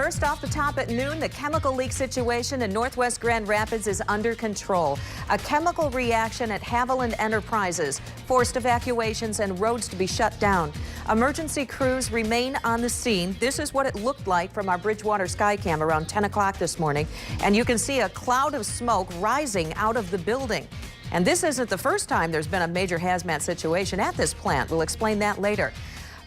First, off the top at noon, the chemical leak situation in northwest Grand Rapids is under control. A chemical reaction at Haviland Enterprises forced evacuations and roads to be shut down. Emergency crews remain on the scene. This is what it looked like from our Bridgewater Skycam around 10 o'clock this morning. And you can see a cloud of smoke rising out of the building. And this isn't the first time there's been a major hazmat situation at this plant. We'll explain that later.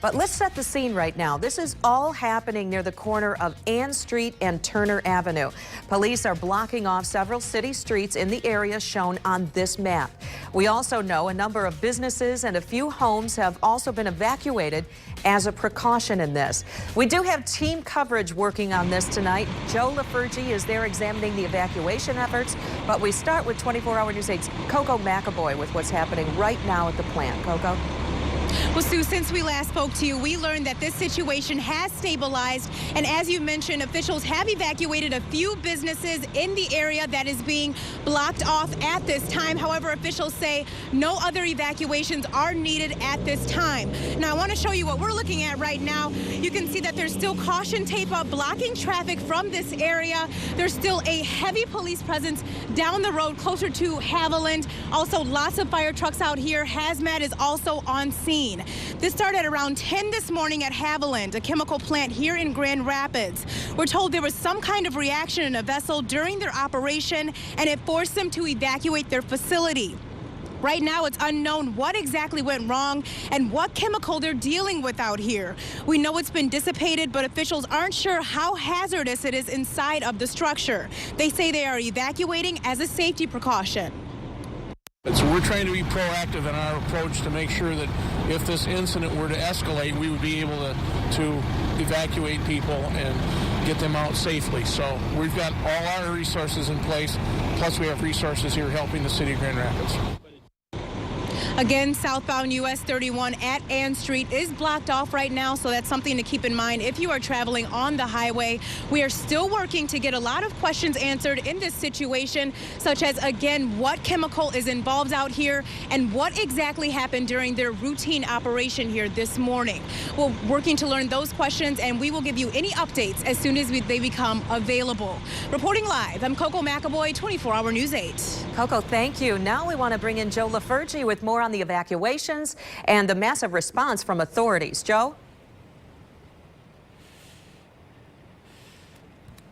But let's set the scene right now. This is all happening near the corner of Ann Street and Turner Avenue. Police are blocking off several city streets in the area shown on this map. We also know a number of businesses and a few homes have also been evacuated as a precaution in this. We do have team coverage working on this tonight. Joe LaFurgey is there examining the evacuation efforts. But we start with 24-hour News 8's Coco McAvoy with what's happening right now at the plant. Coco? Well, Sue, since we last spoke to you, we learned that this situation has stabilized. And as you mentioned, officials have evacuated a few businesses in the area that is being blocked off at this time. However, officials say no other evacuations are needed at this time. Now, I want to show you what we're looking at right now. You can see that there's still caution tape up blocking traffic from this area. There's still a heavy police presence down the road closer to Haviland. Also, lots of fire trucks out here. Hazmat is also on scene. This started at around 10 this morning at Haviland, a chemical plant here in Grand Rapids. We're told there was some kind of reaction in a vessel during their operation, and it forced them to evacuate their facility. Right now, it's unknown what exactly went wrong and what chemical they're dealing with out here. We know it's been dissipated, but officials aren't sure how hazardous it is inside of the structure. They say they are evacuating as a safety precaution. So we're trying to be proactive in our approach to make sure that if this incident were to escalate, we would be able to evacuate people and get them out safely. So we've got all our resources in place, plus we have resources here helping the city of Grand Rapids. Again, southbound US 31 at Ann Street is blocked off right now, so that's something to keep in mind if you are traveling on the highway. We are still working to get a lot of questions answered in this situation, such as, again, what chemical is involved out here and what exactly happened during their routine operation here this morning. We're working to learn those questions, and we will give you any updates as soon as they become available. Reporting live, I'm Coco McAvoy, 24-hour News 8. Coco, thank you. Now we want to bring in Joe LaFurgey with more on the evacuations and the massive response from authorities. Joe?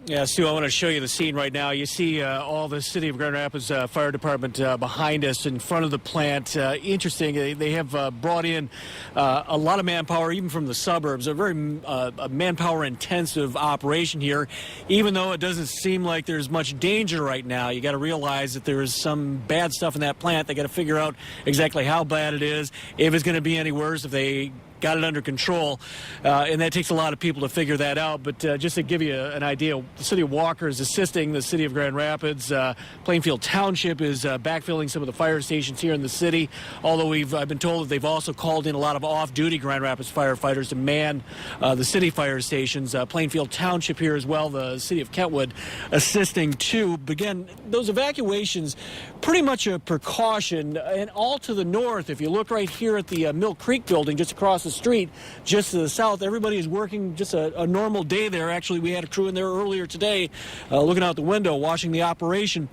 Yeah, Sue, I want to show you the scene right now. You see all the City of Grand Rapids Fire Department behind us in front of the plant. Interesting, they have brought in a lot of manpower, even from the suburbs. A very manpower-intensive operation here, even though it doesn't seem like there's much danger right now. You got to realize that there is some bad stuff in that plant. They got to figure out exactly how bad it is, if it's going to be any worse, if they got it under control, and that takes a lot of people to figure that out. But just to give you an idea, the city of Walker is assisting the city of Grand Rapids. Plainfield Township is backfilling some of the fire stations here in the city, although I've been told that they've also called in a lot of off-duty Grand Rapids firefighters to man the city fire stations. Plainfield Township here as well, the city of Kentwood assisting too. But again, those evacuations, pretty much a precaution. And all to the north, if you look right here at the Mill Creek building just across the street, just to the south, everybody is working just a normal day there. Actually, we had a crew in there earlier today looking out the window, watching the operation.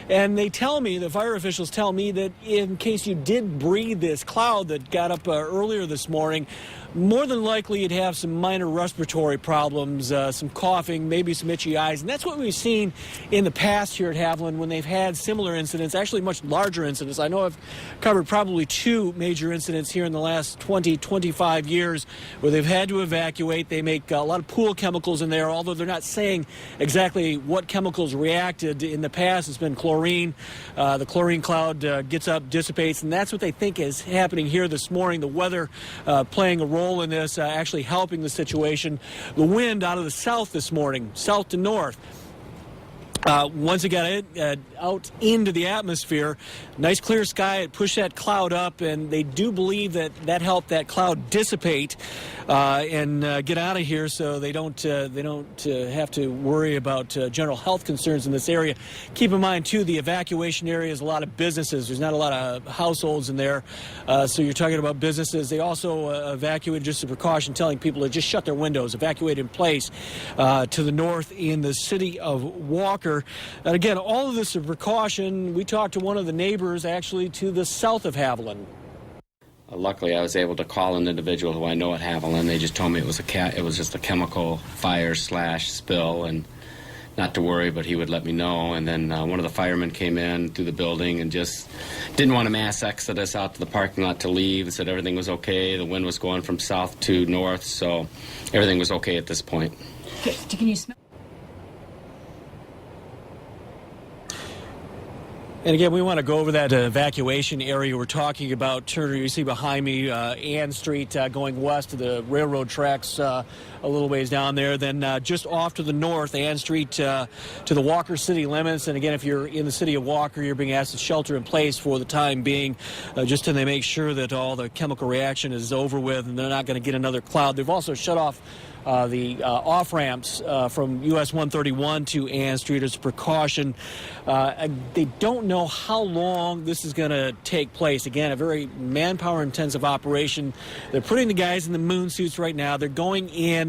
And they tell me, the fire officials tell me, that in case you did breathe this cloud that got up earlier this morning, more than likely you'd have some minor respiratory problems, some coughing, maybe some itchy eyes. And that's what we've seen in the past here at Haviland when they've had similar incidents, actually much larger incidents. I know I've covered probably 2 major incidents here in the last 20, 25 years where they've had to evacuate. They make a lot of pool chemicals in there, although they're not saying exactly what chemicals reacted. In the past, it's been chlorine. The chlorine cloud gets up, dissipates, and that's what they think is happening here this morning. The weather playing a role in this, actually helping the situation. The wind out of the south this morning, south to north, Once it got out into the atmosphere, nice clear sky, it pushed that cloud up, and they do believe that helped that cloud dissipate and get out of here, so they don't have to worry about general health concerns in this area. Keep in mind too, the evacuation area is a lot of businesses. There's not a lot of households in there, so you're talking about businesses. They also evacuated just a precaution, telling people to just shut their windows, evacuate in place to the north in the city of Walker. And again, all of this is a precaution. We talked to one of the neighbors actually to the south of Haviland. Luckily, I was able to call an individual who I know at Haviland. They just told me it was just a chemical fire / spill, and not to worry, but he would let me know. And then one of the firemen came in through the building and just didn't want a mass exodus out to the parking lot to leave, and said everything was okay. The wind was going from south to north, so everything was okay at this point. Can you smell? And again, we want to go over that evacuation area we're talking about. Turner, you see behind me, Ann Street going west to the railroad tracks a little ways down there. Then just off to the north, Ann Street to the Walker city limits. And again, if you're in the city of Walker, you're being asked to shelter in place for the time being, just till they make sure that all the chemical reaction is over with and they're not going to get another cloud. They've also shut off the off-ramps from US 131 to Ann Street as a precaution. They don't know how long this is going to take place. Again, a very manpower-intensive operation. They're putting the guys in the moon suits right now. They're going in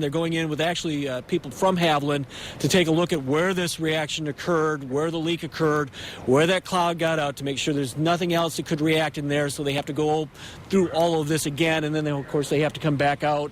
with actually people from Haviland to take a look at where this reaction occurred, where the leak occurred, where that cloud got out, to make sure there's nothing else that could react in there. So they have to go through all of this again, and then, of course, they have to come back out,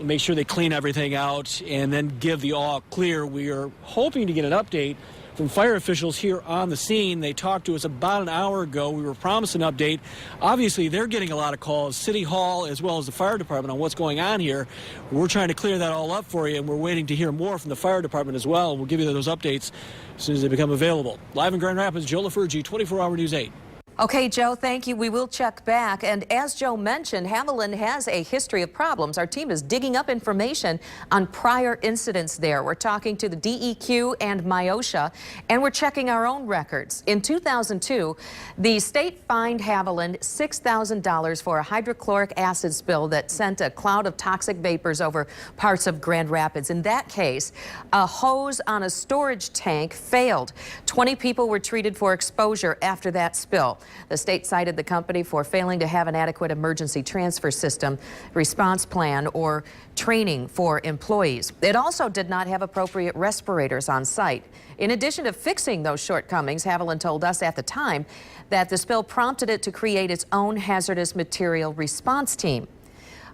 make sure they clean everything out, and then give the all clear. We are hoping to get an update from fire officials here on the scene. They talked to us about an hour ago. We were promised an update. Obviously, they're getting a lot of calls, City Hall as well as the fire department, on what's going on here. We're trying to clear that all up for you, and we're waiting to hear more from the fire department as well. We'll give you those updates as soon as they become available. Live in Grand Rapids, Joe LaFurgey, 24-Hour News 8. Okay, Joe, thank you. We will check back. And as Joe mentioned, Haviland has a history of problems. Our team is digging up information on prior incidents there. We're talking to the DEQ and MIOSHA, and we're checking our own records. In 2002, the state fined Haviland $6,000 for a hydrochloric acid spill that sent a cloud of toxic vapors over parts of Grand Rapids. In that case, a hose on a storage tank failed. 20 people were treated for exposure after that spill. The state cited the company for failing to have an adequate emergency transfer system, response plan, or training for employees. It also did not have appropriate respirators on site. In addition to fixing those shortcomings, Haviland told us at the time that the spill prompted it to create its own hazardous material response team.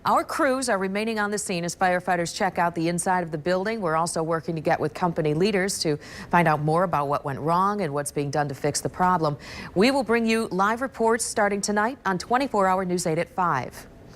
Our crews are remaining on the scene as firefighters check out the inside of the building. We're also working to get with company leaders to find out more about what went wrong and what's being done to fix the problem. We will bring you live reports starting tonight on 24-Hour News 8 at 5.